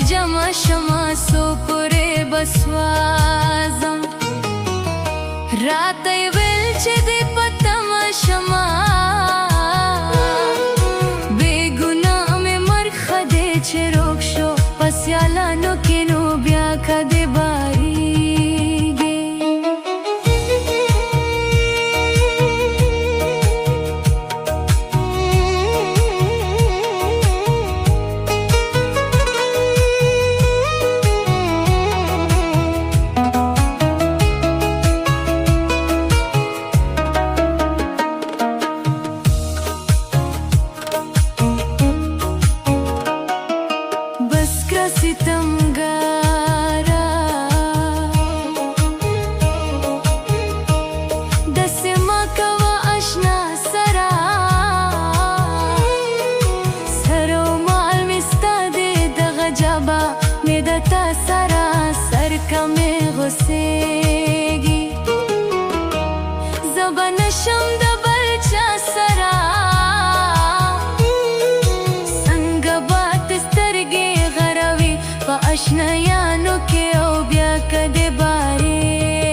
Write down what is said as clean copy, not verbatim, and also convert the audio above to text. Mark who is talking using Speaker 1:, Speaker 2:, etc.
Speaker 1: جمع شما سو پورې بسوازم راته ویل چې دې پتما شما بے ګناه مې مرخ دې چې روک شو پس یالانو کې نو بیا کدې ستمګارا داسې مه کوه اشنا سره سر و مال مې ستا دی دغه جبه مې د تا سره سر که مې غوسېږي زه به نشم د بل چا سره اشنایانو کې او بیا کدې بارېږي